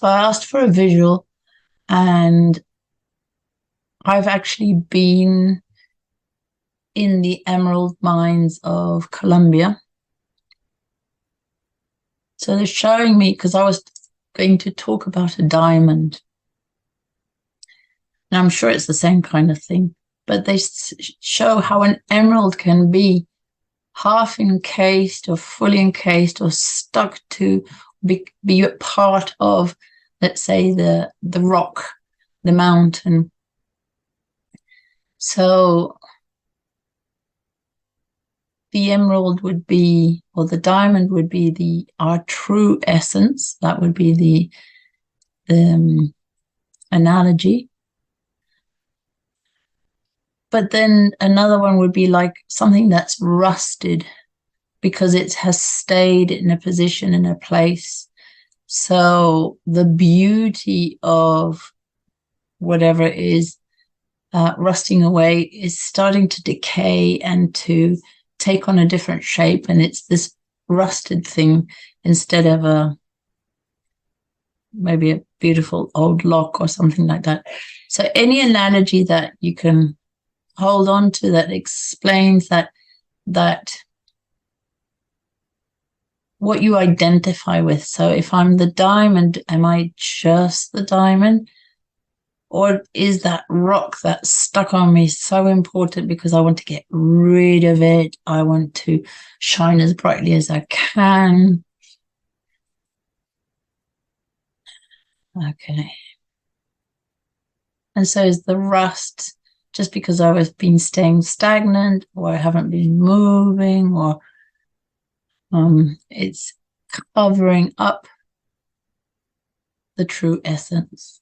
So I asked for a visual, and I've actually been in the emerald mines of Colombia. So they're showing me, because I was going to talk about a diamond. And I'm sure it's the same kind of thing, but they show how an emerald can be half encased or fully encased or stuck to be a part of, let's say, the rock, the mountain. So the emerald would be, or the diamond would be our true essence. That would be the analogy. But then another one would be like something that's rusted because it has stayed in a position, in a place. So the beauty of whatever is rusting away is starting to decay and to take on a different shape. And it's this rusted thing instead of maybe a beautiful old lock or something like that. So any analogy that you can hold on to that explains that what you identify with. So if I'm the diamond, am I just the diamond? Or is that rock that's stuck on me so important because I want to get rid of it? I want to shine as brightly as I can. Okay. And so is the rust just because I was been staying stagnant, or I haven't been moving, or it's covering up the true essence.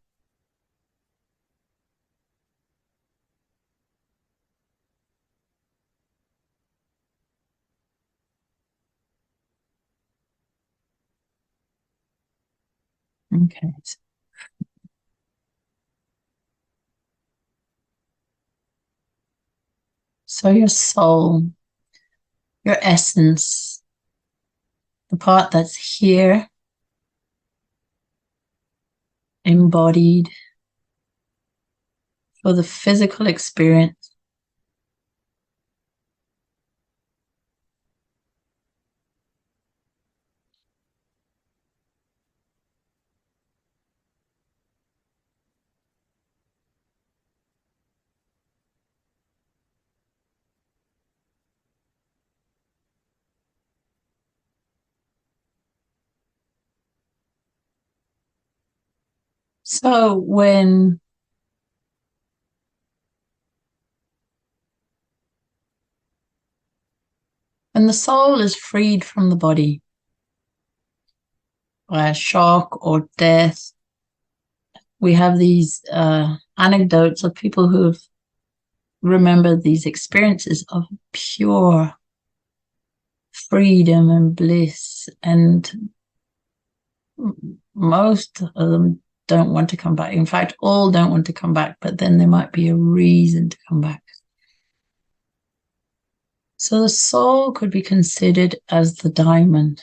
Okay. So your soul, your essence, the part that's here, embodied for the physical experience. So when the soul is freed from the body by a shock or death, we have these anecdotes of people who have remembered these experiences of pure freedom and bliss, and most of them don't want to come back. In fact, all don't want to come back, but then there might be a reason to come back. So the soul could be considered as the diamond.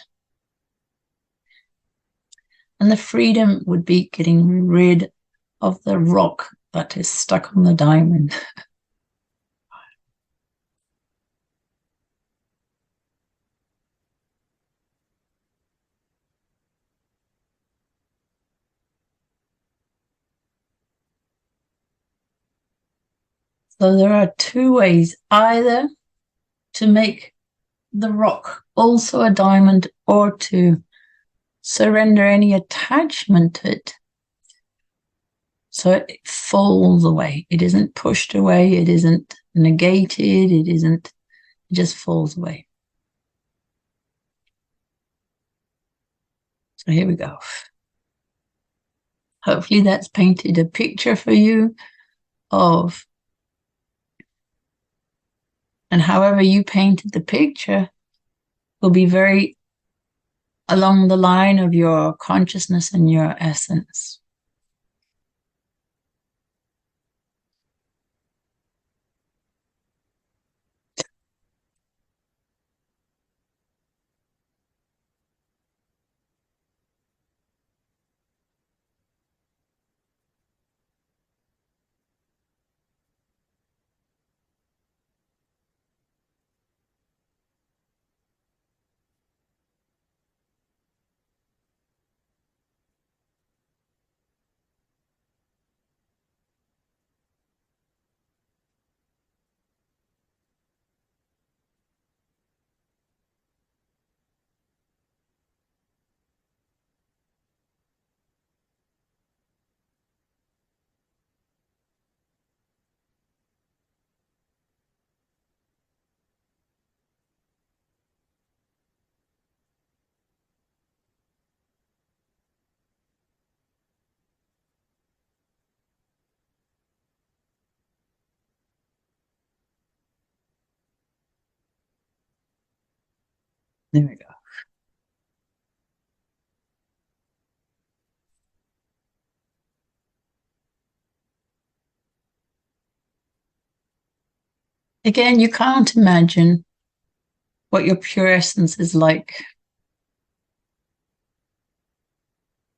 And the freedom would be getting rid of the rock that is stuck on the diamond. So there are two ways, either to make the rock also a diamond, or to surrender any attachment to it. So it falls away. It isn't pushed away. It isn't negated. It just falls away. So here we go. Hopefully that's painted a picture for you of, and however you painted the picture will be very along the line of your consciousness and your essence. There we go. Again, you can't imagine what your pure essence is like.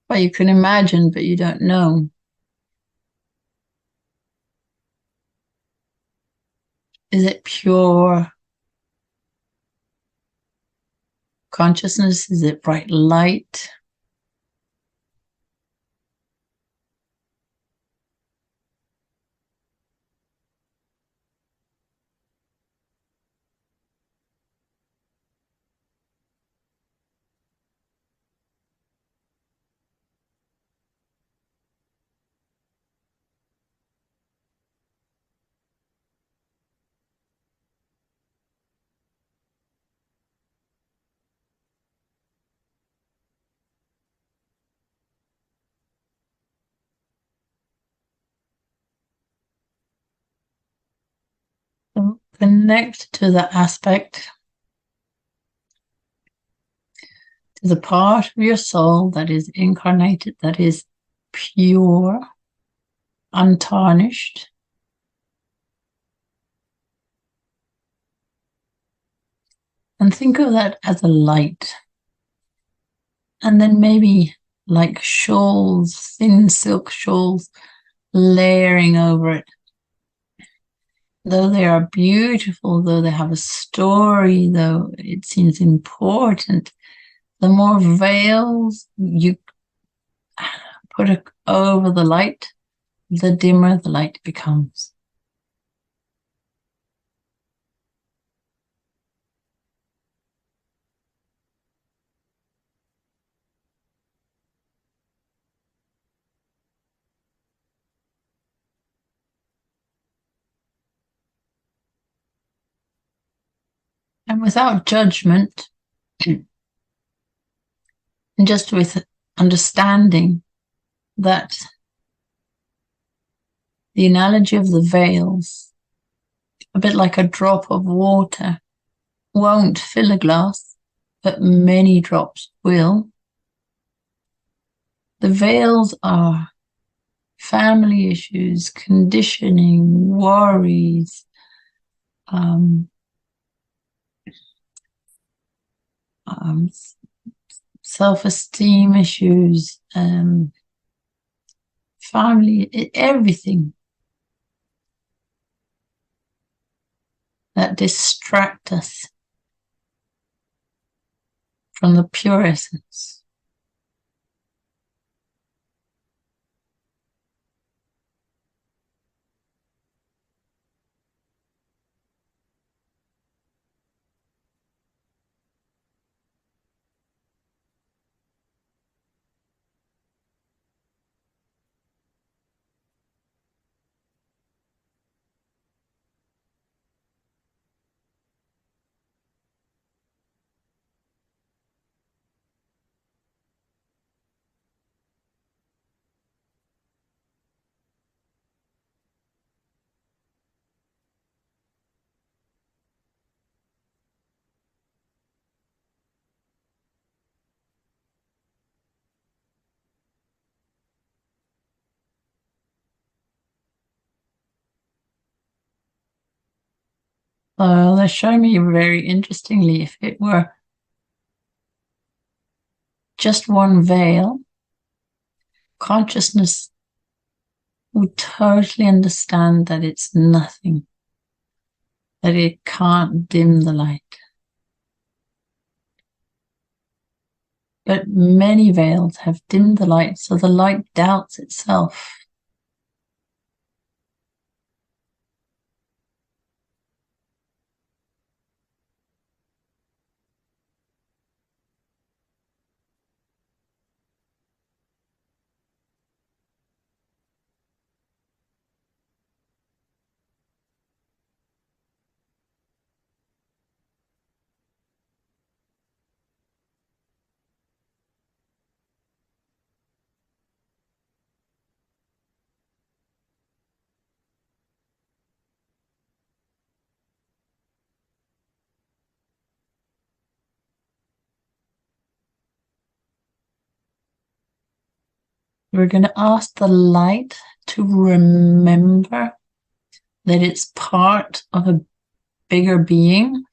Well, you can imagine, but you don't know. Is it pure consciousness? Is it bright light? So connect to the aspect, to the part of your soul that is incarnated, that is pure, untarnished. And think of that as a light. And then maybe like shawls, thin silk shawls layering over it. Though they are beautiful, though they have a story, though it seems important, the more veils you put over the light, the dimmer the light becomes. And without judgment, and just with understanding that the analogy of the veils, a bit like a drop of water, won't fill a glass, but many drops will. The veils are family issues, conditioning, worries, um, um, self-esteem issues, family, everything that distract us from the pure essence. So they show me very interestingly, if it were just one veil, consciousness would totally understand that it's nothing, that it can't dim the light. But many veils have dimmed the light, so the light doubts itself. we're going to ask the light to remember that it's part of a bigger being.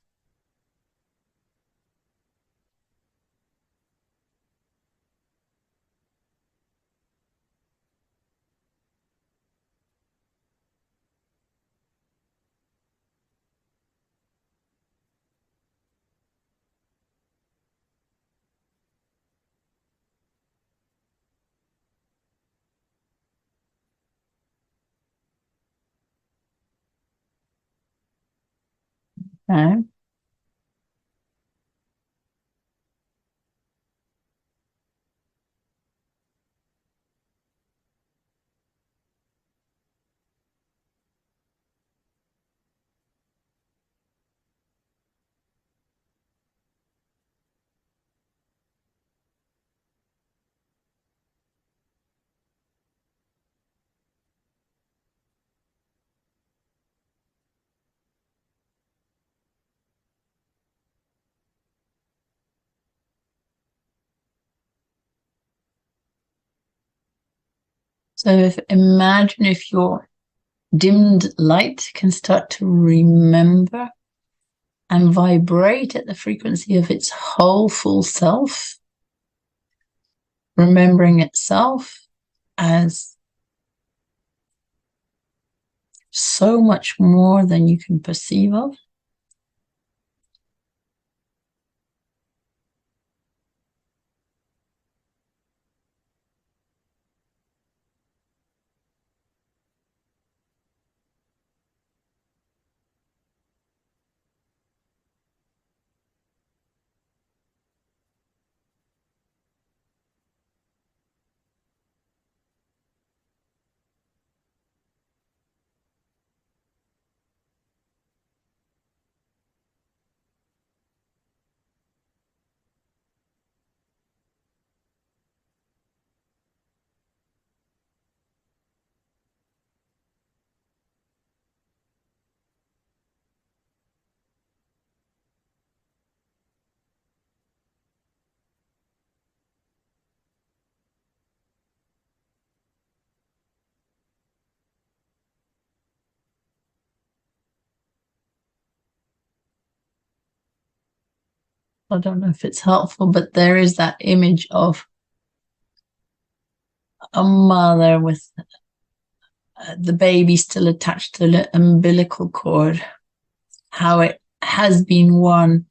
Okay. So imagine if your dimmed light can start to remember and vibrate at the frequency of its whole full self, remembering itself as so much more than you can perceive of. I don't know if it's helpful, but there is that image of a mother with the baby still attached to the umbilical cord, how it has been one,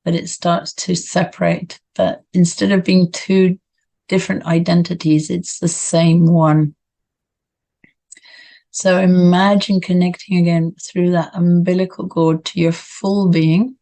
but it starts to separate. But instead of being two different identities, it's the same one. So imagine connecting again through that umbilical cord to your full being.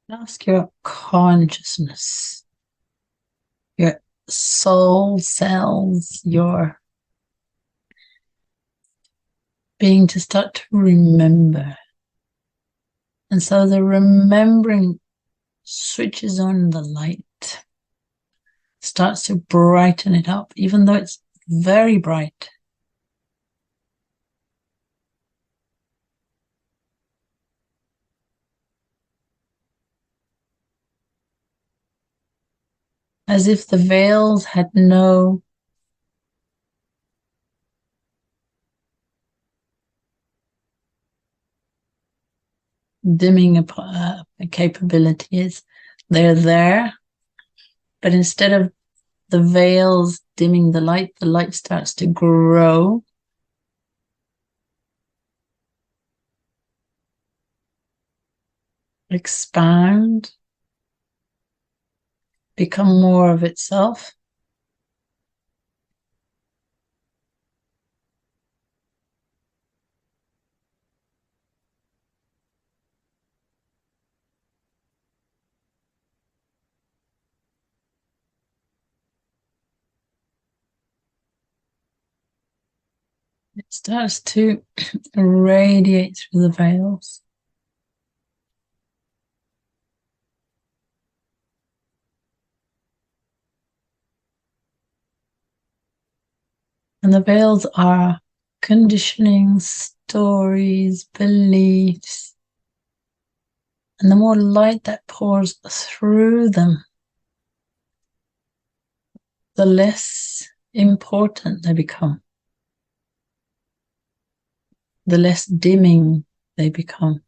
Ask your consciousness, your soul cells, your being to start to remember. And so the remembering switches on the light, starts to brighten it up, even though it's very bright. As if the veils had no dimming capabilities. They're there, but instead of the veils dimming the light starts to grow. Expand. Become more of itself. It starts to radiate through the veils. And the veils are conditioning, stories, beliefs. And the more light that pours through them, the less important they become. The less dimming they become.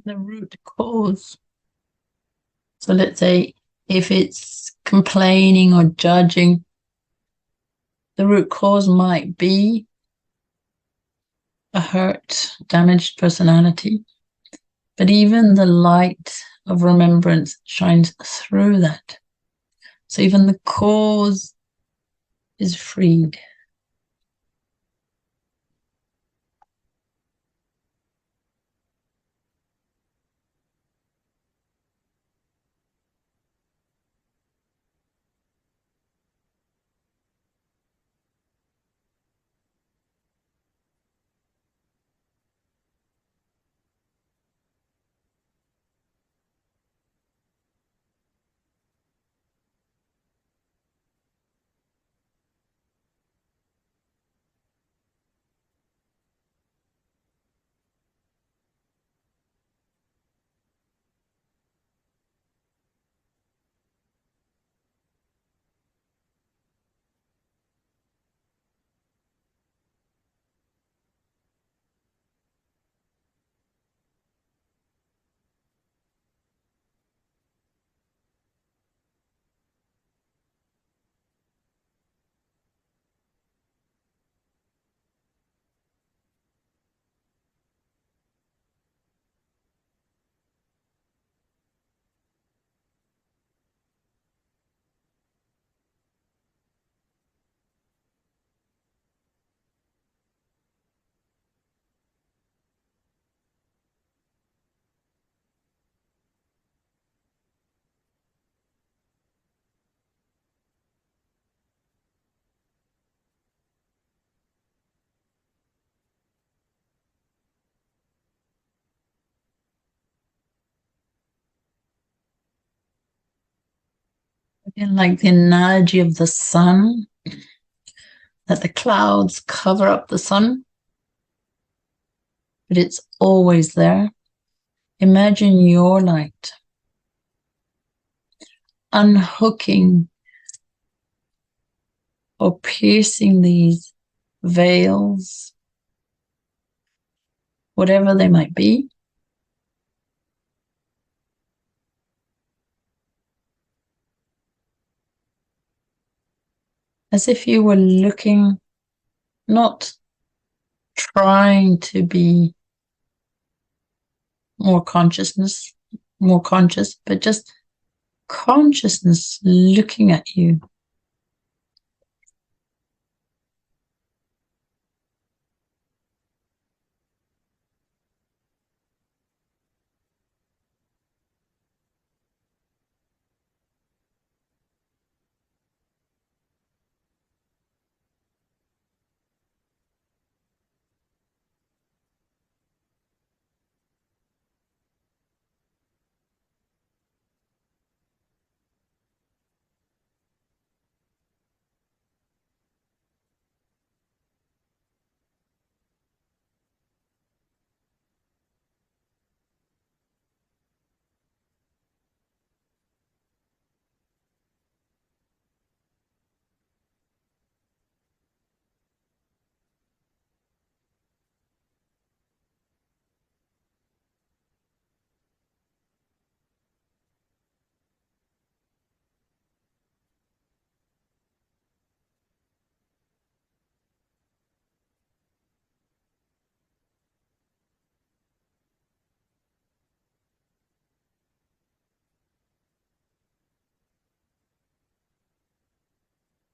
The root cause. So let's say if it's complaining or judging, the root cause might be a hurt, damaged personality. But even the light of remembrance shines through that. So even the cause is freed. Again, like the analogy of the sun, that the clouds cover up the sun, but it's always there. Imagine your light unhooking or piercing these veils, whatever they might be. As if you were looking, not trying to be more conscious, but just consciousness looking at you.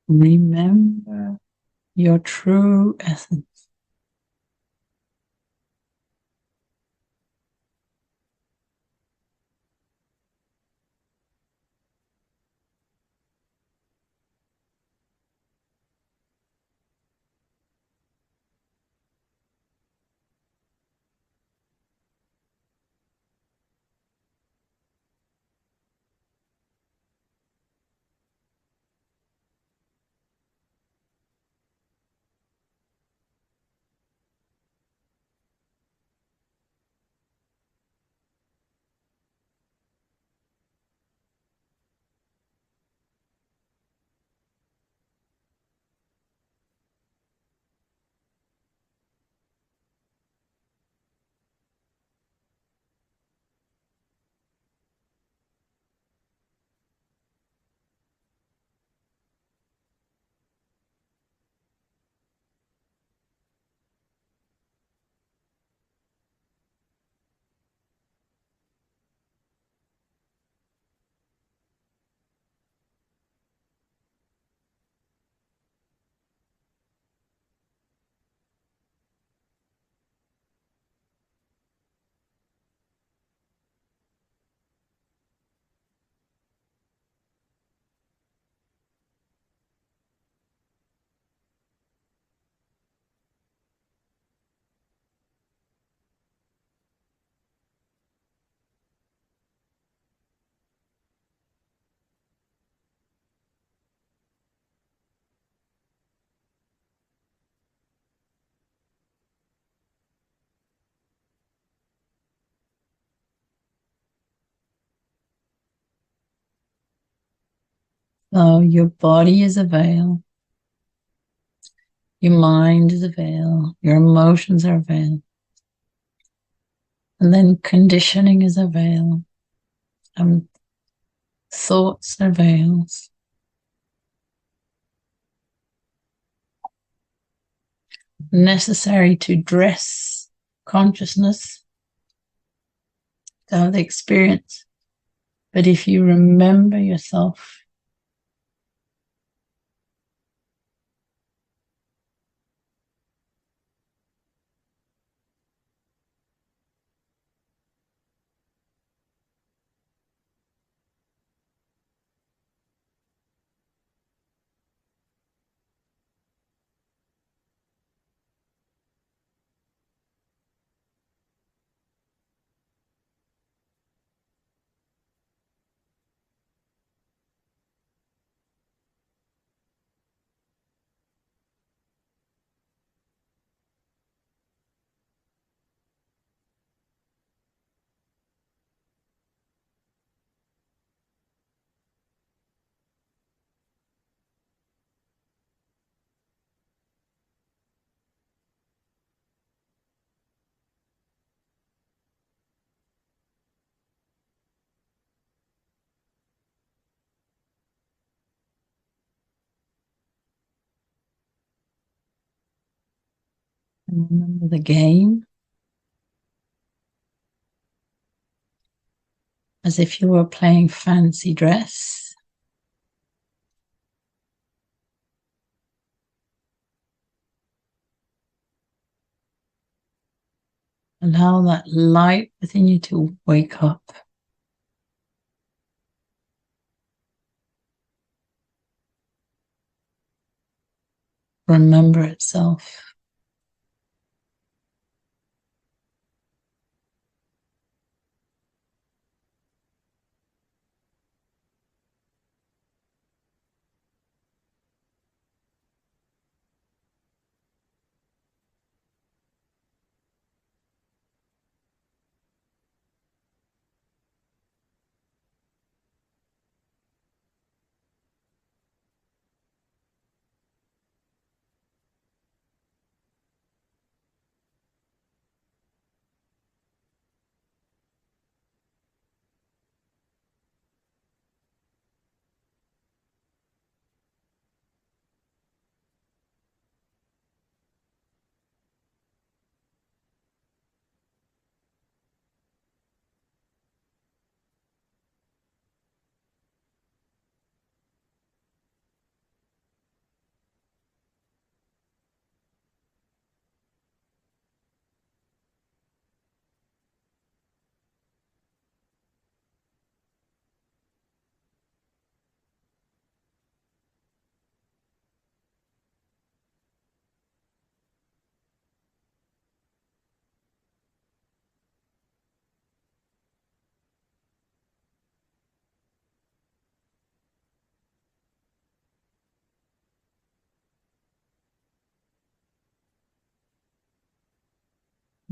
Remember your true essence. So your body is a veil, your mind is a veil, your emotions are a veil, and then conditioning is a veil, and thoughts are veils. Necessary to dress consciousness to have the experience. But if you remember yourself, And remember the game as if you were playing fancy dress. Allow that light within you to wake up. Remember itself.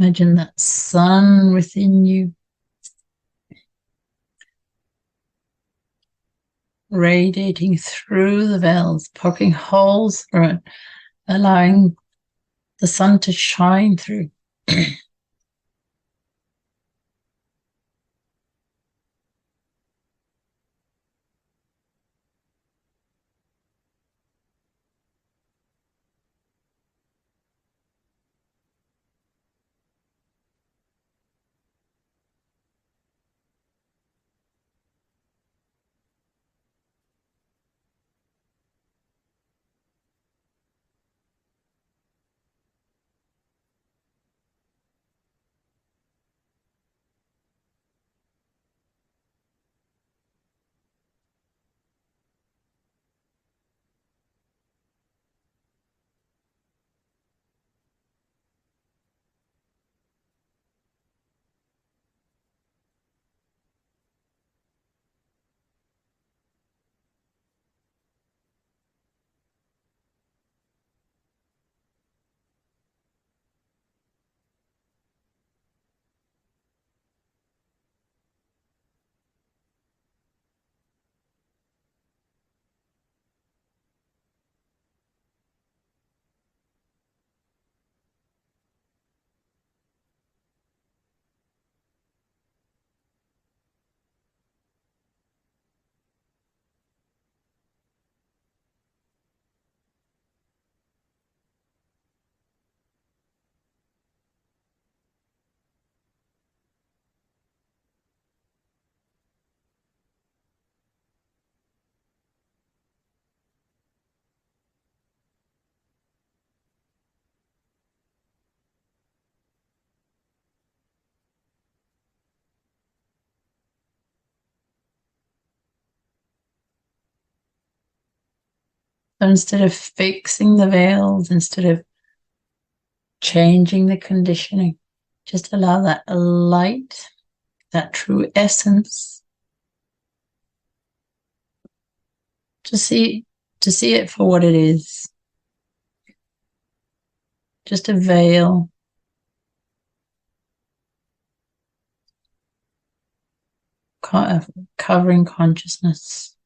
Imagine that sun within you, radiating through the veils, poking holes through it, allowing the sun to shine through. So instead of fixing the veils, instead of changing the conditioning, just allow that light, that true essence, to see it for what it is. Just a veil, covering consciousness.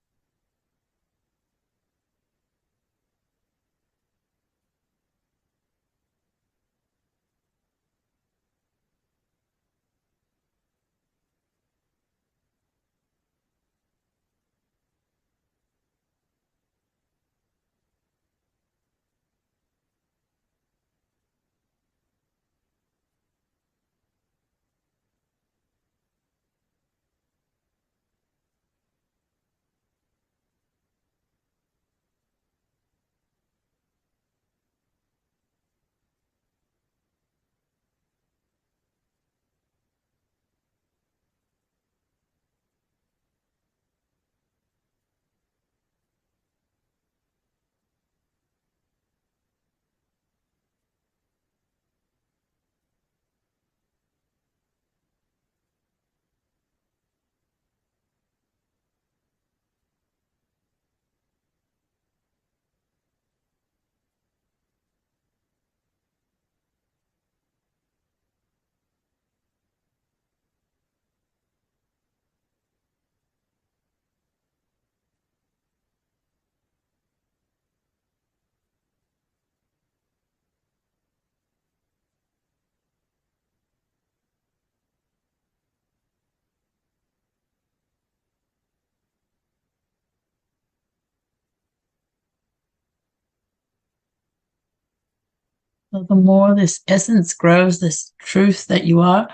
So the more this essence grows, this truth that you are,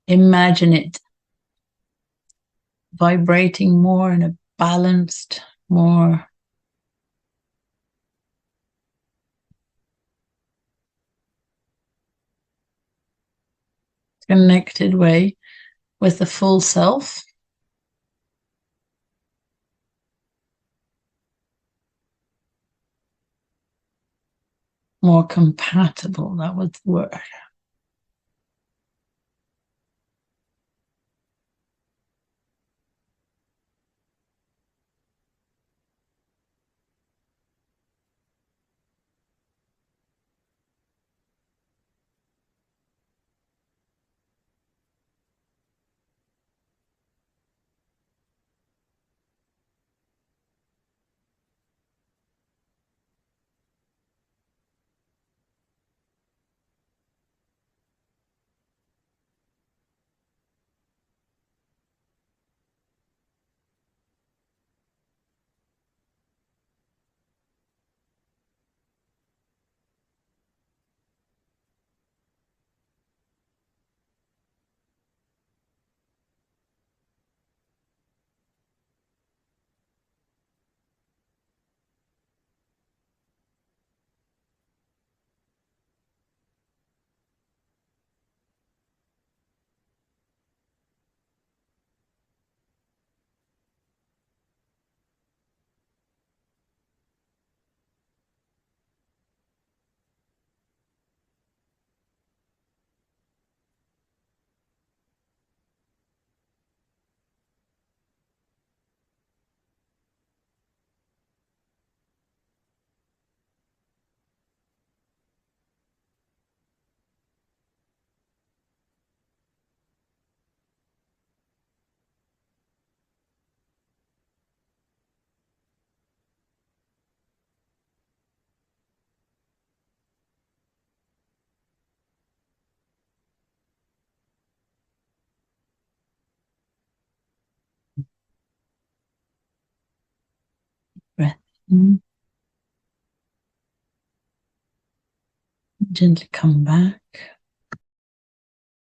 imagine it vibrating more in a balanced, more connected way with the full self. More compatible, that was the word. Breath in, gently come back.